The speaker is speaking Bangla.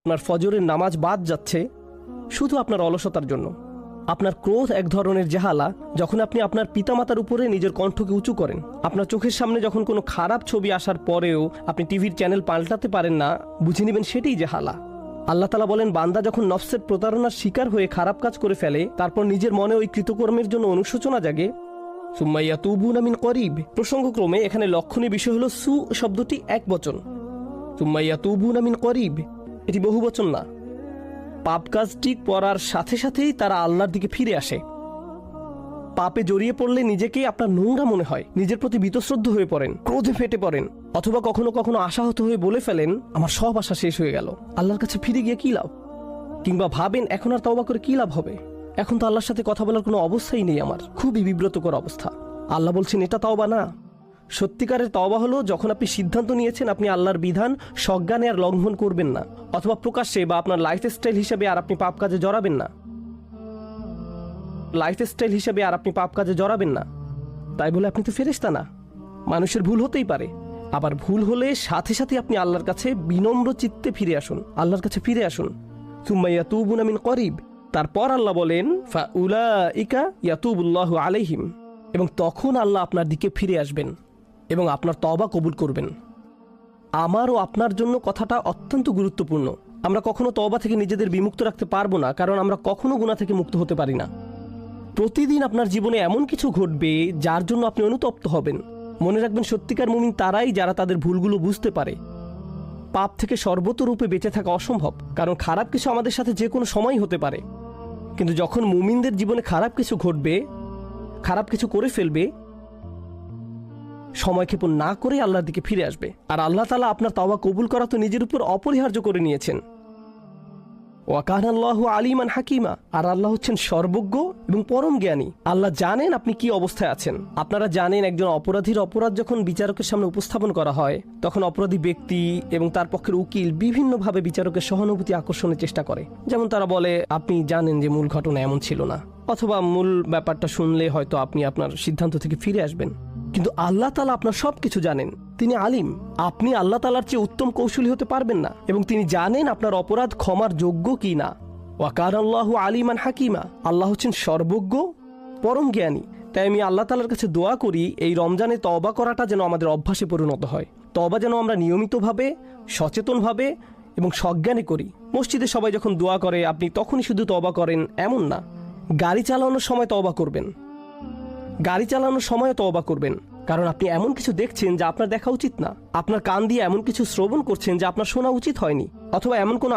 আপনার ফজরের নামাজ বাদ যাচ্ছে শুধু আপনার অলসতার জন্য। আপনার ক্রোধ এক ধরনের জাহালা, যখন আপনি আপনার পিতামাতার উপরে নিজের কণ্ঠকে উঁচু করেন। আপনার চোখের সামনে যখন কোনো খারাপ ছবি আসার পরেও আপনি টিভির চ্যানেল পাল্টাতে পারেন না, বুঝে নেবেন সেটাই জাহালা। আল্লাহ তাআলা বলেন, বান্দা যখন নফসের প্রতারণার শিকার হয়ে খারাপ কাজ করে ফেলে, তারপর নিজের মনে ওই কৃতকর্মের জন্য অনুশোচনা জাগে, সুম্মা ইয়াতুবুনা মিন করিব। প্রসঙ্গক্রমে এখানে লক্ষণীয় বিষয় হলো সু শব্দটি এক বচন, সুম্মা ইয়াতুবুনা মিন করিব এটি বহু বচন না। পাপ কাজটি করার সাথে সাথেই তারা আল্লাহর দিকে ফিরে আসে। পাপে জড়িয়ে পড়লে নিজেকেই আপনার নোংরা মনে হয়, নিজের প্রতি বীতশ্রদ্ধ হয়ে পড়েন, ক্রোধে ফেটে পড়েন, অথবা কখনো কখনো আশাহত হয়ে বলে ফেলেন, আমার সব আশা শেষ হয়ে গেল, আল্লাহর কাছে ফিরে গিয়ে কী লাভ? কিংবা ভাবেন, এখন আর তওবা করে কী লাভ হবে, এখন তো আল্লাহর সাথে কথা বলার কোনো অবস্থাই নেই আমার। খুবই বিব্রতকর অবস্থা। আল্লাহ বলছেন, এটা তওবা না। সত্যিকারের তওবা হলো যখন আপনি সিদ্ধান্ত নিয়েছেন আপনি আল্লাহর বিধান সজ্ঞানে আর লঙ্ঘন করবেন না, অথবা প্রকাশ্যে বা আপনার লাইফস্টাইল হিসেবে আর আপনি পাপ কাজে জড়াবেন না। তাই বলে আপনি তো ফেরেশতা না। মানুষের ভুল হতেই পারে, আবার ভুল হলে সাথে সাথে আপনি আল্লাহর কাছে বিনম্র চিত্তে ফিরে আসুন, আল্লাহর কাছে ফিরে আসুন। সুম্মা ইয়াতুবুনা মিন করিব। তারপর আল্লাহ বলেন, ফাউলাইকা ইয়াতুবুল্লাহু আলাইহিম, এবং তখন আল্লাহ আপনার দিকে ফিরে আসবেন এবং আপনার তওবা কবুল করবেন। আমার ও আপনার জন্য কথাটা অত্যন্ত গুরুত্বপূর্ণ। আমরা কখনো তওবা থেকে নিজেদের বিমুক্ত রাখতে পারবো না, কারণ আমরা কখনো গুনাহ থেকে মুক্ত হতে পারি না। প্রতিদিন আপনার জীবনে এমন কিছু ঘটবে যার জন্য আপনি অনুতপ্ত হবেন। মনে রাখবেন, সত্যিকার মুমিন তারাই যারা তাদের ভুলগুলো বুঝতে পারে। পাপ থেকে সর্বতরূপে বেঁচে থাকা অসম্ভব, কারণ খারাপ কিছু আমাদের সাথে যে কোনো সময় হতে পারে। কিন্তু যখন মুমিনদের জীবনে খারাপ কিছু ঘটবে, খারাপ কিছু করে ফেলবে, সময়ক্ষেপণ না করে আল্লাহর দিকে ফিরে আসবে। আর আল্লাহ তাআলা আপনার তওবা কবুল করা তো নিজের উপর অপরিহার্য করে নিয়েছেন। ওয়া কানা আল্লাহু আলিমান হাকিমা। আর আল্লাহ হচ্ছেন সর্বজ্ঞ এবং পরম জ্ঞানী। আল্লাহ জানেন আপনি কি অবস্থায় আছেন। আপনারা জানেন, একজন অপরাধীর অপরাধ যখন বিচারকের সামনে উপস্থাপন করা হয়, তখন অপরাধী ব্যক্তি এবং তার পক্ষের উকিল বিভিন্নভাবে বিচারকের সহানুভূতি আকর্ষণের চেষ্টা করে। যেমন তারা বলে, আপনি জানেন যে মূল ঘটনা এমন ছিল না, অথবা মূল ব্যাপারটা শুনলে হয়তো আপনি আপনার সিদ্ধান্ত থেকে ফিরে আসবেন। কিন্তু আল্লাহ তাআলা আপনার সব কিছু জানেন, তিনি আলিম। আপনি আল্লাহ তাআলার চেয়ে উত্তম কৌশলী হতে পারবেন না, এবং তিনি জানেন আপনার অপরাধ ক্ষমার যোগ্য কি না। ওয়া কানা আল্লাহু আলিমান হাকিমা। আল্লাহ হচ্ছেন সর্বজ্ঞ, পরম জ্ঞানী। তাই আমি আল্লাহ তাআলার কাছে দোয়া করি, এই রমজানে তওবা করাটা যেন আমাদের অভ্যাসে পরিণত হয়। তওবা যেন আমরা নিয়মিতভাবে, সচেতনভাবে এবং সজ্ঞানে করি। মসজিদে সবাই যখন দোয়া করে আপনি তখনই শুধু তওবা করেন এমন না। গাড়ি চালানোর সময় তওবা করবেন, গাড়ি চালানোর সময় তওবা করবেন, কারণ আপনি এমন কিছু দেখছেন যা আপনার দেখা উচিত না। আপনার কান দিয়ে এমন কিছু শ্রবণ করছেন যা আপনার শোনা উচিত হয়নি, অথবা এমন কোনো